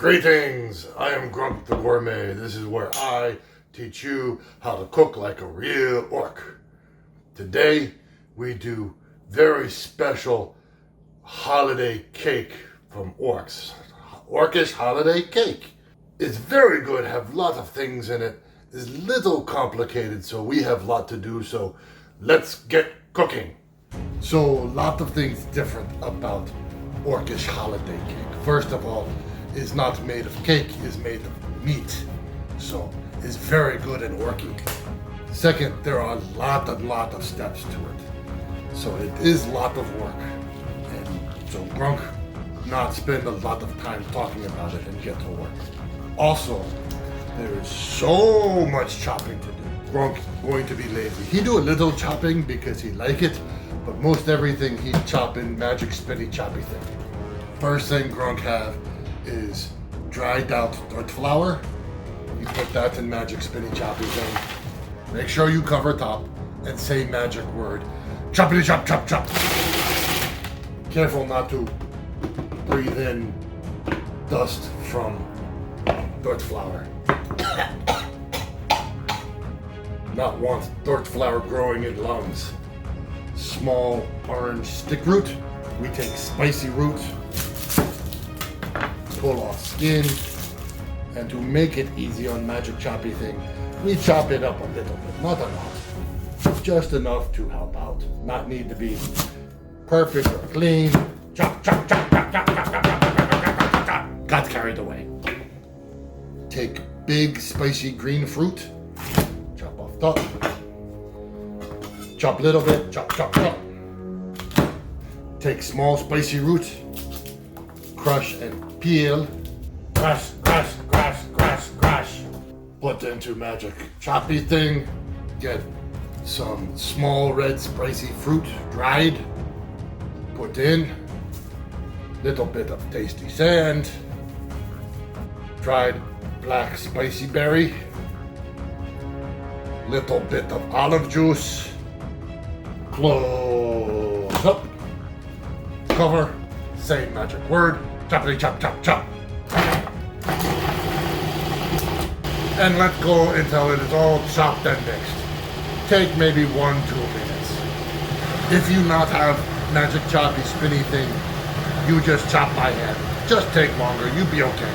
Greetings, I am Gronk the Gore-May. This is where I teach you how to cook like a real orc. Today we do very special holiday cake from orcs. Orcish Holiday cake. It's very good, have lots of things in it. It's little complicated, so we have a lot to do, so let's get cooking. So a lot of things different about Orcish Holiday cake. First of all, is not made of cake, is made of meat. So it's very good and orky. Second, there are a lot of steps to it. So it is a lot of work. And so Gronk not spend a lot of time talking about it and get to work. Also, there is so much chopping to do. Gronk going to be lazy. He do a little chopping because he like it, but most everything he chop in magic spinny choppy thing. First thing Gronk have is dried out dirt flour. You put that in magic spinny choppy thing. Make sure you cover top and say magic word. Choppity chop chop chop. Careful not to breathe in dust from dirt flour. Not want dirt flour growing in lungs. Small orange stick root. We take spicy root, pull off skin, and to make it easy on magic choppy thing, we chop it up a little bit, not a lot, just enough to help out. Not need to be perfect or clean. Chop, chop, chop, chop, chop, chop, chop, chop, chop, chop, chop, chop. Got carried away. Take big spicy green fruit, chop off top, chop little bit, chop, chop, chop. Take small spicy root, crush and peel, crush, crush, crush, crush, crush. Put into magic choppy thing, get some small red spicy fruit, dried, put in, little bit of tasty sand, dried black spicy berry, little bit of olive juice, close up, cover, say magic word, choppity chop chop chop. And let go until it is all chopped and mixed. Take maybe 1-2 minutes. If you not have magic choppy spinny thing, you just chop by hand. Just take longer, you be okay.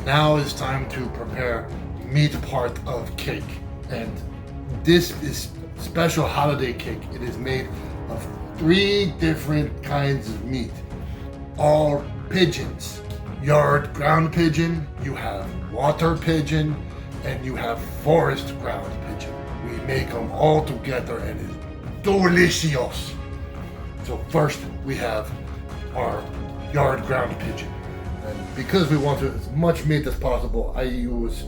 Now it's time to prepare meat part of cake. And this is special holiday cake. It is made of 3 different kinds of meat. All pigeons. Yard ground pigeon, you have water pigeon, and you have forest ground pigeon. We make them all together and it's delicious. So first we have our yard ground pigeon. And because we want as much meat as possible, I use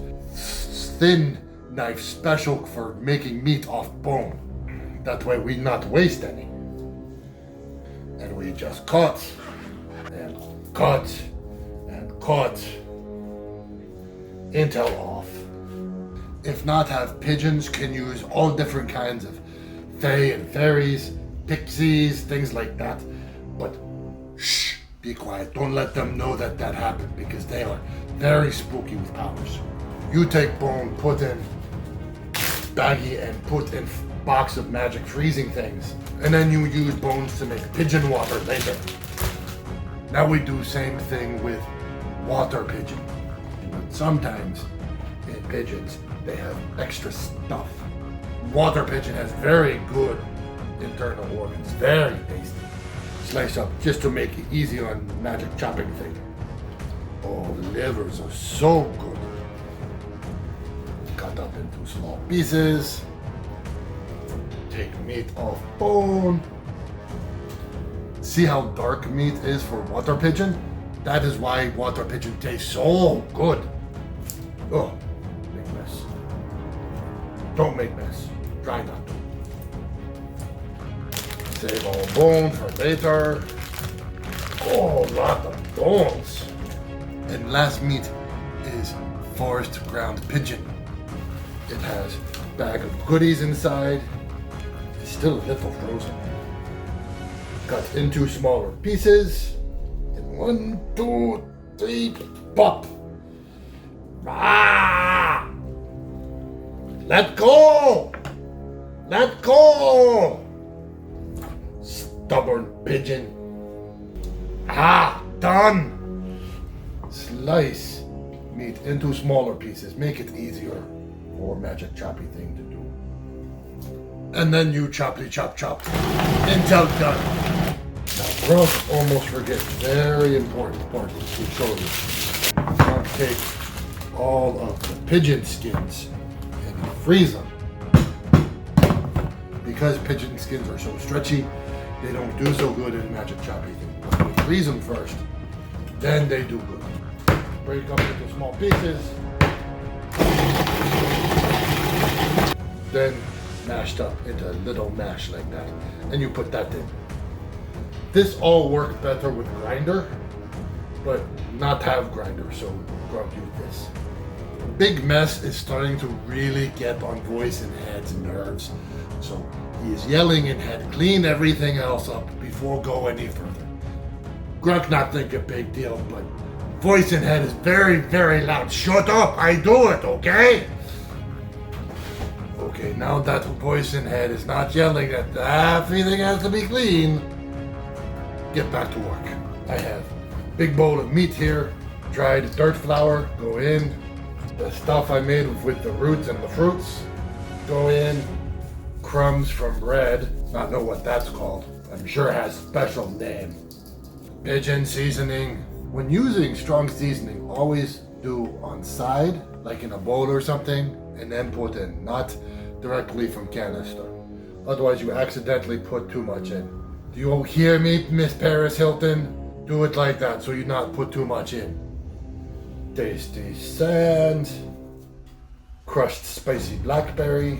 thin knife special for making meat off bone. That way we not waste any. And we just cut and cut and cut until off. If not have pigeons, can use all different kinds of fae and fairies, pixies, things like that. But shh, be quiet. Don't let them know that happened because they are very spooky with powers. You take bone, put in baggie and put in box of magic freezing things. And then you use bones to make pigeon water later. Now we do same thing with water pigeon. But sometimes in pigeons, they have extra stuff. Water pigeon has very good internal organs, very tasty. Slice up just to make it easy on magic chopping thing. Oh, livers are so good. Cut up into small pieces. Take meat off bone. See how dark meat is for water pigeon? That is why water pigeon tastes so good. Oh, make mess. Don't make mess. Try not to. Save all bone for later. Oh, lot of bones. And last meat is forest ground pigeon. It has a bag of goodies inside. It's still a little frozen. Cut into smaller pieces. And 1, 2, 3, pop. Ah! Let go! Let go! Stubborn pigeon. Ah, done! Slice meat into smaller pieces. Make it easier for magic choppy thing to do. And then you choppity chop chop until done. Now Gronk almost forgets very important part to show you. Gronk take all of the pigeon skins and freeze them. Because pigeon skins are so stretchy, they don't do so good in magic choppy thing. But we freeze them first, then they do good. Break up into small pieces, then mashed up into a little mash like that, and you put that in. This all worked better with grinder, but not have grinder, so Gronk use this. Big Mess is starting to really get on Voice and Head's nerves, so he is yelling in Head, clean everything else up before go any further. Gronk not think a big deal, but Voice and Head is very, very loud. Shut up, I do it, okay? Okay, now that Voice and Head is not yelling that everything has to be clean, get back to work. I have a big bowl of meat here, dried dirt flour, go in. The stuff I made with the roots and the fruits, go in. Crumbs from bread, not know what that's called. I'm sure it has a special name. Pigeon seasoning. When using strong seasoning, always do on side, like in a bowl or something, and then put in, not directly from canister. Otherwise you accidentally put too much in. Do you hear me, Miss Paris Hilton? Do it like that so you not put too much in. Tasty sand, crushed spicy blackberry,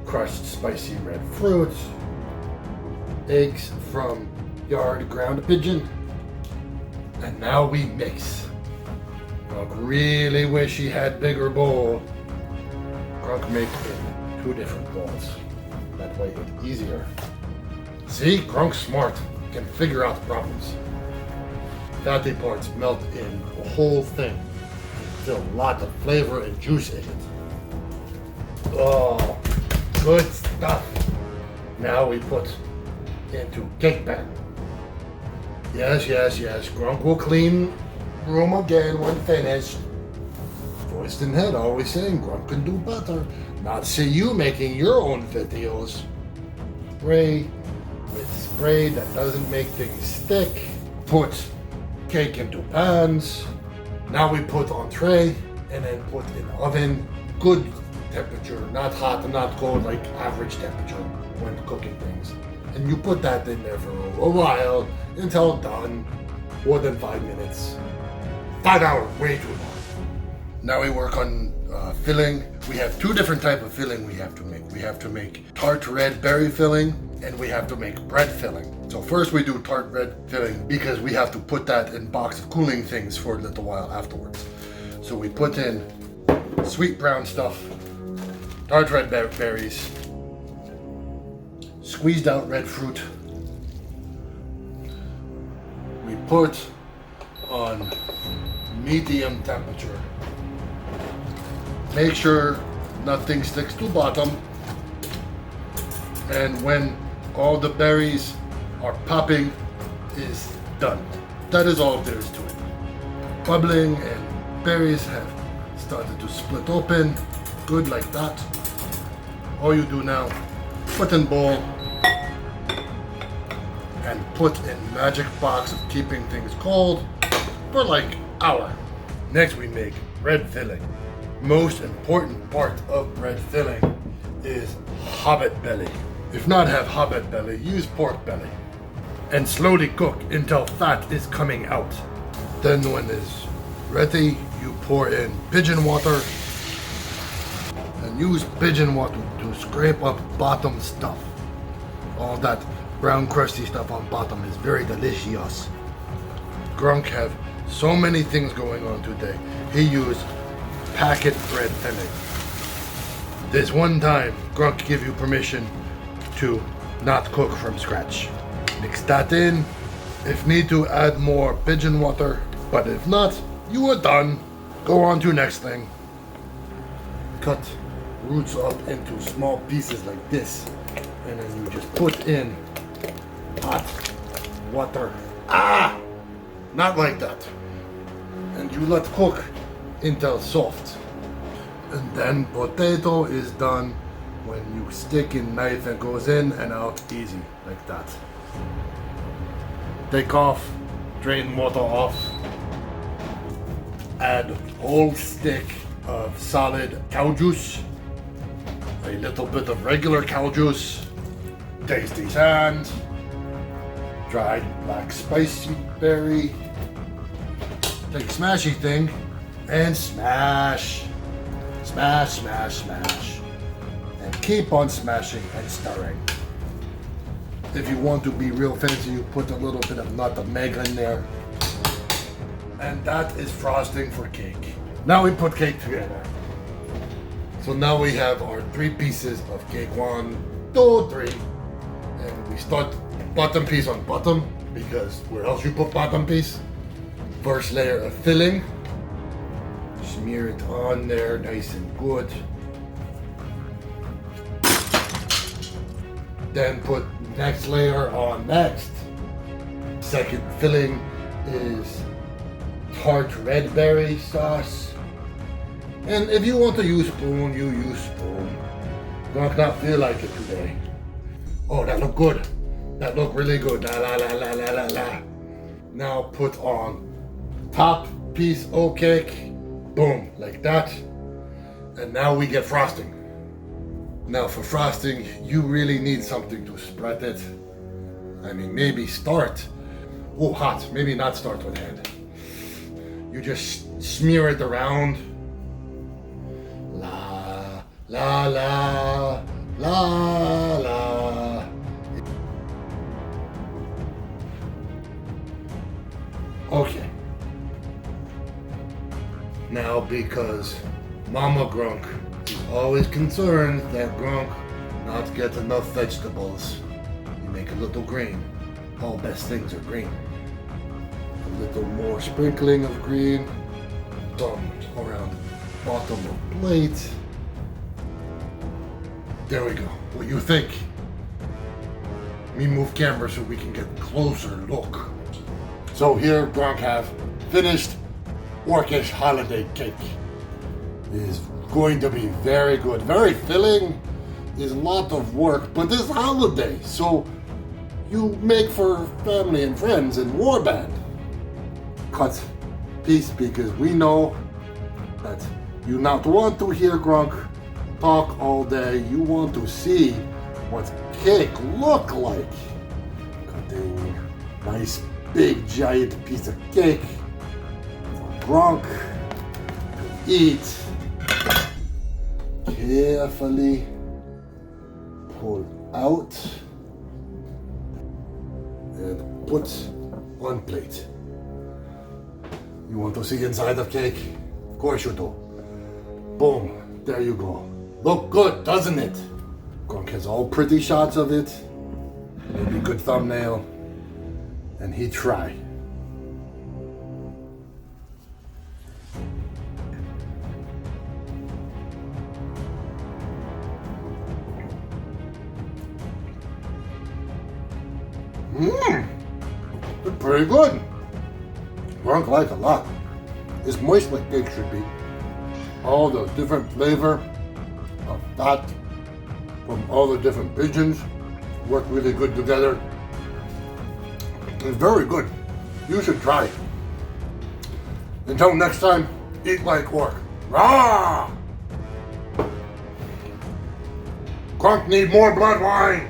crushed spicy red fruit, eggs from yard ground pigeon, and now we mix. Gronk really wish he had bigger bowl. Gronk make in 2 different bowls. That way it's easier. See, Gronk's smart, can figure out problems. Fatty parts melt in the whole thing. Still a lot of flavor and juice in it. Oh, good stuff. Now we put into cake pan. Yes, Gronk will clean room again when finished. Voice and Head always saying Gronk can do better. Not see you making your own videos. Spray with spray that doesn't make things stick. Put cake into pans. Now we put on tray and then put in oven. Good temperature, not hot and not cold, like average temperature when cooking things. And you put that in there for a while until done. More than 5 minutes. 5 hours, way too long. Now we work on filling. We have 2 different types of filling we have to make. We have to make tart red berry filling and we have to make bread filling. So first we do tart red filling because we have to put that in box of cooling things for a little while afterwards. So we put in sweet brown stuff, tart red berries, squeezed out red fruit. We put on medium temperature. Make sure nothing sticks to bottom. And when all the berries are popping, is done. That is all there is to it. Bubbling and berries have started to split open. Good like that. All you do now, put in bowl and put in magic box of keeping things cold for like hour. Next we make bread filling. Most important part of bread filling is hobbit belly. If not have hobbit belly, use pork belly. And slowly cook until fat is coming out. Then when it's ready, you pour in pigeon water and use pigeon water to scrape up bottom stuff. All that brown crusty stuff on bottom is very delicious. Gronk have so many things going on today. He used packet bread filling. This one time, Gronk give you permission to not cook from scratch. Mix that in, If need to, add more pigeon water, but if not, you are done. Go on to next thing. Cut roots up into small pieces like this, and then you just put in hot water. Not like that. And you let cook until soft. And then potato is done when you stick in knife and goes in and out easy, like that. Take off, drain water off. Add whole stick of solid cow juice, a little bit of regular cow juice, tasty sand, dried black spicy berry. Take smashy thing and smash. Smash, smash, smash. And keep on smashing and stirring. If you want to be real fancy, you put a little bit of nutmeg in there. And that is frosting for cake. Now we put cake together. So now we have our 3 pieces of cake. 1, 2, 3. And we start bottom piece on bottom, because where else you put bottom piece? First layer of filling. Smear it on there nice and good. Then put next layer on next. Second filling is tart red berry sauce. And if you want to use spoon, you use spoon. Gronk not feel like it today. Oh, that look good. That look really good. La la la la la la la. Now put on top piece of cake. Boom, like that. And now we get frosting. Now for frosting, you really need something to spread it. I mean, maybe start. Oh, hot. Maybe not start with hand. You just smear it around. La, la, la, la, la. Okay. Now, because Mama Gronk is always concerned that Gronk not get enough vegetables, you make a little green. All best things are green. A little more sprinkling of green. Some around the bottom of the plate. There we go. What you think? Me move camera so we can get closer look. So here Gronk have finished Orcish Holiday cake. It is going to be very good, very filling. Is a lot of work, but it's holiday, so you make for family and friends and warband. Cut piece, because we know that you not want to hear Gronk talk all day. You want to see what cake look like. Cutting nice big giant piece of cake. Gronk to eat. Carefully pull out and put on plate. You want to see inside of cake? Of course you do. Boom, there you go. Look good, doesn't it? Gronk has all pretty shots of it. Maybe good thumbnail. And he try. It's pretty good. Gronk like a lot. It's moist like cake should be. All the different flavor of fat from all the different pigeons work really good together. It's very good. You should try. Until next time, eat like orc. Rah! Gronk need more blood wine.